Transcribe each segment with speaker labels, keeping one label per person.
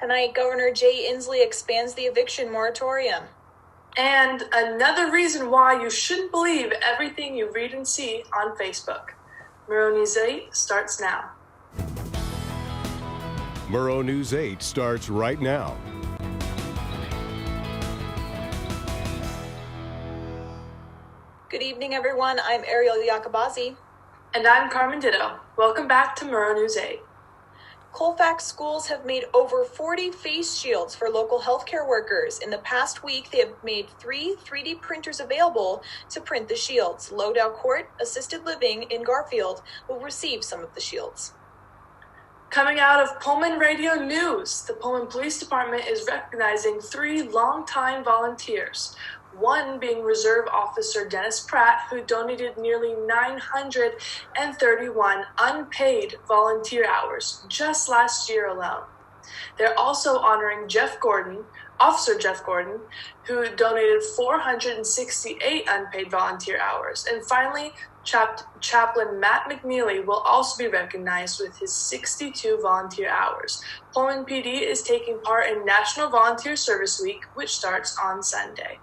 Speaker 1: Tonight, Governor Jay Inslee expands the eviction moratorium.
Speaker 2: And another reason why you shouldn't believe everything you read and see on Facebook. Murrow News 8 starts now.
Speaker 3: Murrow News 8 starts right now.
Speaker 1: Good evening, everyone. I'm Ariel Yakabazi.
Speaker 2: And I'm Carmen Ditto. Welcome back to Murrow News 8.
Speaker 1: Colfax schools have made over 40 face shields for local healthcare workers. In the past week, they have made 3 3D printers available to print the shields. Lowdown Court Assisted Living in Garfield will receive some of the shields.
Speaker 2: Coming out of Pullman Radio News, the Pullman Police Department is recognizing 3 longtime volunteers. One being Reserve Officer Dennis Pratt, who donated nearly 931 unpaid volunteer hours just last year alone. They're also honoring Officer Jeff Gordon, who donated 468 unpaid volunteer hours. And finally, Chaplain Matt McNeely will also be recognized with his 62 volunteer hours. Pullman PD is taking part in National Volunteer Service Week, which starts on Sunday.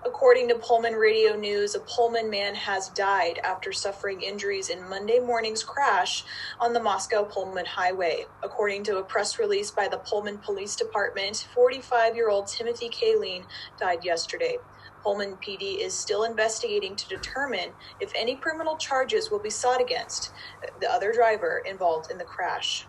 Speaker 1: According to Pullman Radio News, a Pullman man has died after suffering injuries in Monday morning's crash on the Moscow-Pullman Highway. According to a press release by the Pullman Police Department, 45-year-old Timothy Kaleen died yesterday. Pullman PD is still investigating to determine if any criminal charges will be sought against the other driver involved in the crash.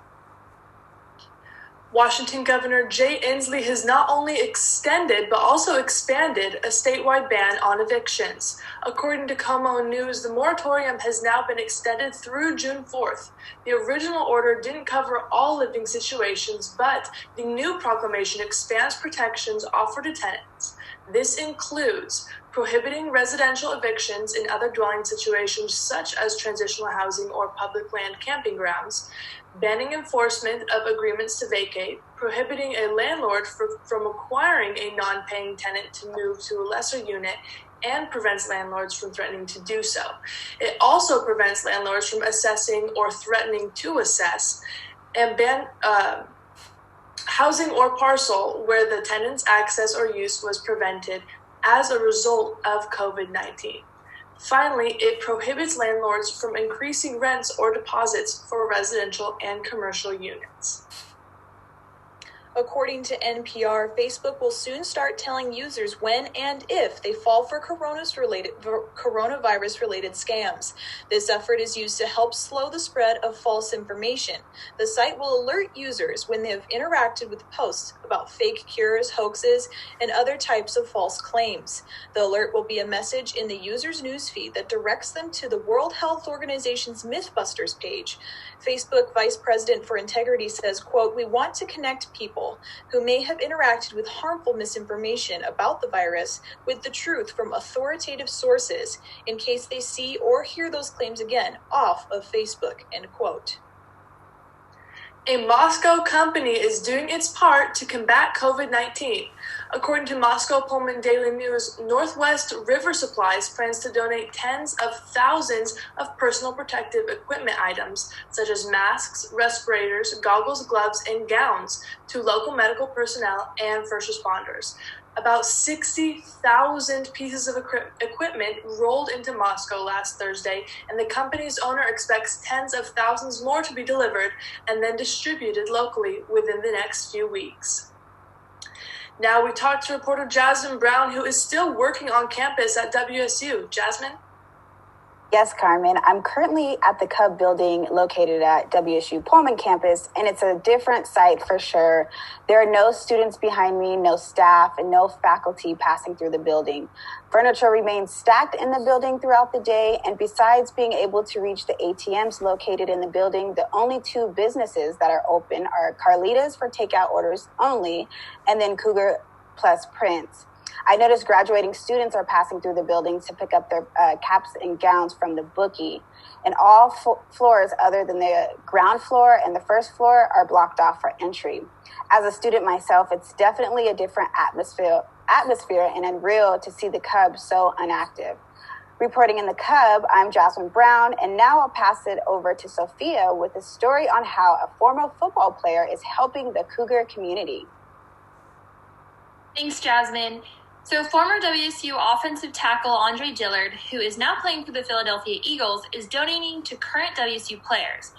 Speaker 2: Washington Governor Jay Inslee has not only extended but also expanded a statewide ban on evictions. According to Como News, the moratorium has now been extended through June 4th. The original order didn't cover all living situations, but the new proclamation expands protections offered to tenants. This includes prohibiting residential evictions in other dwelling situations such as transitional housing or public land camping grounds, banning enforcement of agreements to vacate, prohibiting a landlord from requiring a non-paying tenant to move to a lesser unit, and prevents landlords from threatening to do so. It also prevents landlords from assessing or threatening to assess, and ban housing or parcel where the tenant's access or use was prevented as a result of COVID-19. Finally, it prohibits landlords from increasing rents or deposits for residential and commercial units.
Speaker 1: According to NPR, Facebook will soon start telling users when and if they fall for coronavirus-related scams. This effort is used to help slow the spread of false information. The site will alert users when they have interacted with posts about fake cures, hoaxes, and other types of false claims. The alert will be a message in the user's newsfeed that directs them to the World Health Organization's Mythbusters page. Facebook Vice President for Integrity says, quote, "We want to connect people who may have interacted with harmful misinformation about the virus with the truth from authoritative sources in case they see or hear those claims again off of Facebook," end quote.
Speaker 2: A Moscow company is doing its part to combat COVID-19. According to Moscow Pullman Daily News, Northwest River Supplies plans to donate tens of thousands of personal protective equipment items, such as masks, respirators, goggles, gloves, and gowns, to local medical personnel and first responders. About 60,000 pieces of equipment rolled into Moscow last Thursday, and the company's owner expects tens of thousands more to be delivered and then distributed locally within the next few weeks. Now we talk to reporter Jasmine Brown, who is still working on campus at WSU. Jasmine?
Speaker 4: Yes, Carmen. I'm currently at the Cub building located at WSU Pullman campus, and it's a different site for sure. There are no students behind me, no staff, and no faculty passing through the building. Furniture remains stacked in the building throughout the day, and besides being able to reach the ATMs located in the building, the only 2 businesses that are open are Carlita's for takeout orders only, and then Cougar Plus Prints. I noticed graduating students are passing through the building to pick up their caps and gowns from the bookie. And all floors other than the ground floor and the first floor are blocked off for entry. As a student myself, it's definitely a different atmosphere and unreal to see the Cubs so inactive. Reporting in the Cub, I'm Jasmine Brown, and now I'll pass it over to Sophia with a story on how a former football player is helping the Cougar community.
Speaker 5: Thanks, Jasmine. So former WSU offensive tackle Andre Dillard, who is now playing for the Philadelphia Eagles, is donating to current WSU players.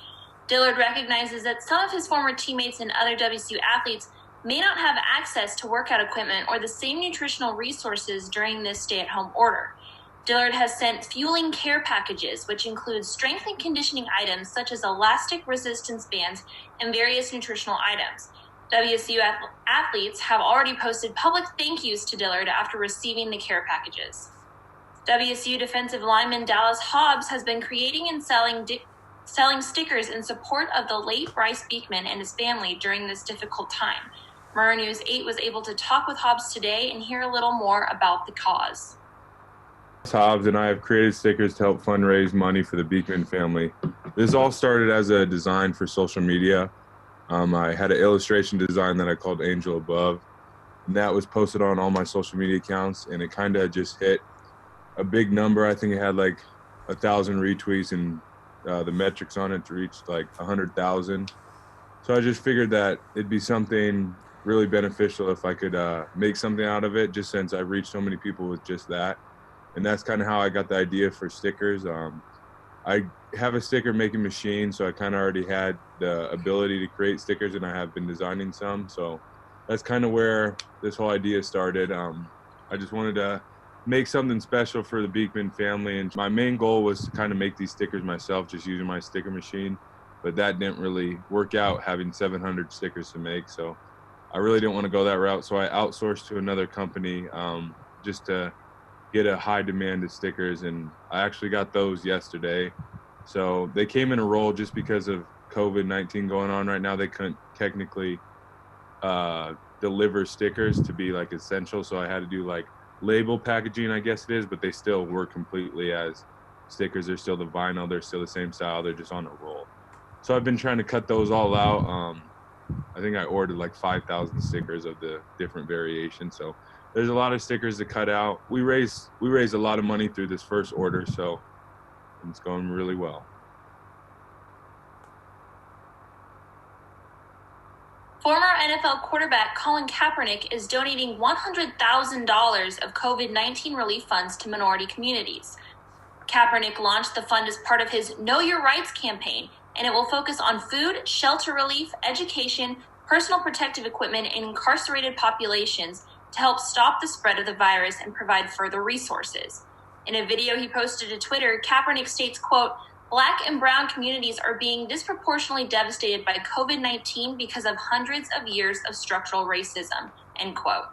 Speaker 5: Dillard recognizes that some of his former teammates and other WSU athletes may not have access to workout equipment or the same nutritional resources during this stay-at-home order. Dillard has sent fueling care packages, which include strength and conditioning items such as elastic resistance bands and various nutritional items. WSU athletes have already posted public thank yous to Dillard after receiving the care packages. WSU defensive lineman Dallas Hobbs has been creating and selling stickers in support of the late Bryce Beekman and his family during this difficult time. Murrow News 8 was able to talk with Hobbs today and hear a little more about the cause.
Speaker 6: Hobbs and I have created stickers to help fundraise money for the Beekman family. This all started as a design for social media. I had an illustration design that I called Angel Above, and that was posted on all my social media accounts, and it kind of just hit a big number. I think it had like 1,000 retweets, and the metrics on it reached like 100,000. So I just figured that it'd be something really beneficial if I could make something out of it, just since I've reached so many people with just that. And that's kind of how I got the idea for stickers. I have a sticker making machine, so I kind of already had the ability to create stickers, and I have been designing some. So that's kind of where this whole idea started. I just wanted to make something special for the Beekman family, and my main goal was to kind of make these stickers myself, just using my sticker machine. But that didn't really work out, having 700 stickers to make. So I really didn't want to go that route, so I outsourced to another company just to get a high demand of stickers, and I actually got those yesterday. So they came in a roll just because of COVID-19 going on right now. They couldn't technically deliver stickers to be like essential, so I had to do like label packaging, I guess it is, but they still work completely as stickers. They're still the vinyl, they're still the same style, they're just on a roll. So I've been trying to cut those all out. I think I ordered like 5,000 stickers of the different variations, so there's a lot of stickers to cut out. We raised a lot of money through this first order, so it's going really well.
Speaker 5: Former NFL quarterback Colin Kaepernick is donating $100,000 of COVID-19 relief funds to minority communities. Kaepernick launched the fund as part of his Know Your Rights campaign, and it will focus on food, shelter relief, education, personal protective equipment, and incarcerated populations to help stop the spread of the virus and provide further resources. In a video he posted to Twitter, Kaepernick states, quote, "Black and brown communities are being disproportionately devastated by COVID-19 because of hundreds of years of structural racism," end quote.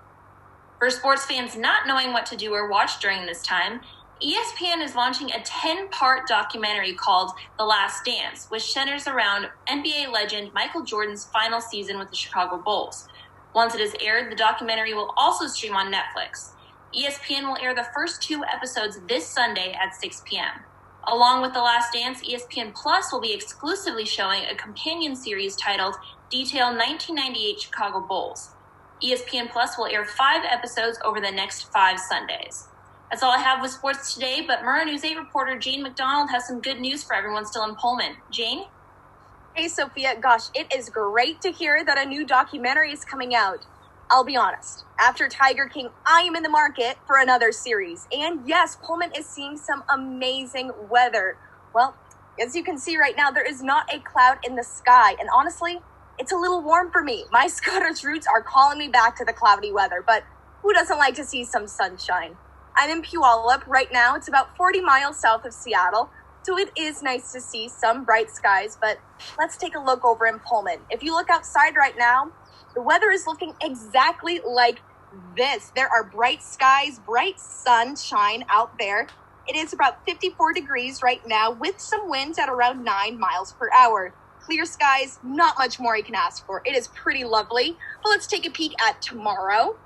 Speaker 5: For sports fans not knowing what to do or watch during this time, ESPN is launching a 10-part documentary called The Last Dance, which centers around NBA legend Michael Jordan's final season with the Chicago Bulls. Once it is aired, the documentary will also stream on Netflix. ESPN will air the first 2 episodes this Sunday at 6 p.m. Along with The Last Dance, ESPN Plus will be exclusively showing a companion series titled Detail 1998 Chicago Bulls. ESPN Plus will air 5 episodes over the next 5 Sundays. That's all I have with sports today, but Murrow News 8 reporter Jane McDonald has some good news for everyone still in Pullman. Jane?
Speaker 7: Hey, Sophia. Gosh, it is great to hear that a new documentary is coming out. I'll be honest. After Tiger King, I am in the market for another series. And yes, Pullman is seeing some amazing weather. Well, as you can see right now, there is not a cloud in the sky. And honestly, it's a little warm for me. My Scottish roots are calling me back to the cloudy weather. But who doesn't like to see some sunshine? I'm in Puyallup right now. It's about 40 miles south of Seattle. So it is nice to see some bright skies, but let's take a look over in Pullman. If you look outside right now, the weather is looking exactly like this. There are bright skies, bright sunshine out there. It is about 54 degrees right now with some winds at around 9 miles per hour. Clear skies, not much more you can ask for. It is pretty lovely. But let's take a peek at tomorrow.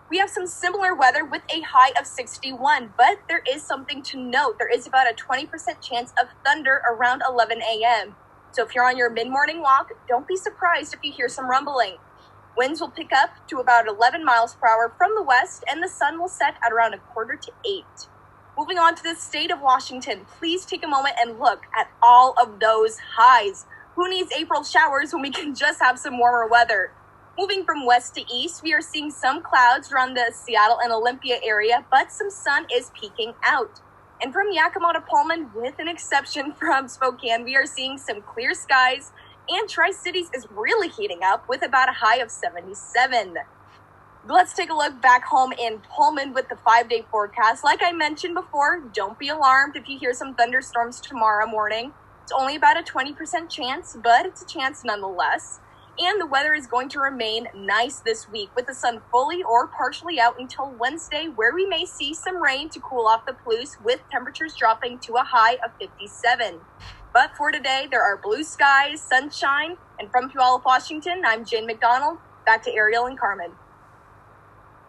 Speaker 7: We have some similar weather with a high of 61, but there is something to note. There is about a 20% chance of thunder around 11 a.m. So if you're on your mid-morning walk, don't be surprised if you hear some rumbling. Winds will pick up to about 11 miles per hour from the west, and the sun will set at around 7:45. Moving on to the state of Washington, please take a moment and look at all of those highs. Who needs April showers when we can just have some warmer weather? Moving from west to east, we are seeing some clouds around the Seattle and Olympia area, but some sun is peeking out. And from Yakima to Pullman, with an exception from Spokane, we are seeing some clear skies, and Tri-Cities is really heating up with about a high of 77. Let's take a look back home in Pullman with the 5-day forecast. Like I mentioned before, don't be alarmed if you hear some thunderstorms tomorrow morning. It's only about a 20% chance, but it's a chance nonetheless. And the weather is going to remain nice this week with the sun fully or partially out until Wednesday, where we may see some rain to cool off the Palouse with temperatures dropping to a high of 57. But for today, there are blue skies, sunshine, and from Puyallup, Washington, I'm Jane McDonald. Back to Ariel and Carmen.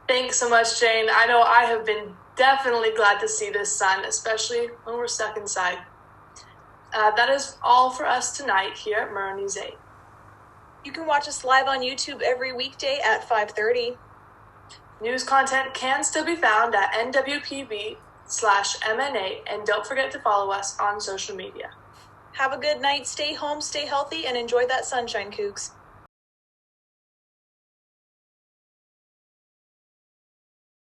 Speaker 2: Thanks so much, Jane. I know I have been definitely glad to see this sun, especially when we're stuck inside. That is all for us tonight here at Murrow News 8.
Speaker 1: You can watch us live on YouTube every weekday at 5:30.
Speaker 2: News content can still be found at nwpb/MN8, and don't forget to follow us on social media.
Speaker 1: Have a good night, stay home, stay healthy, and enjoy that sunshine, Cougs.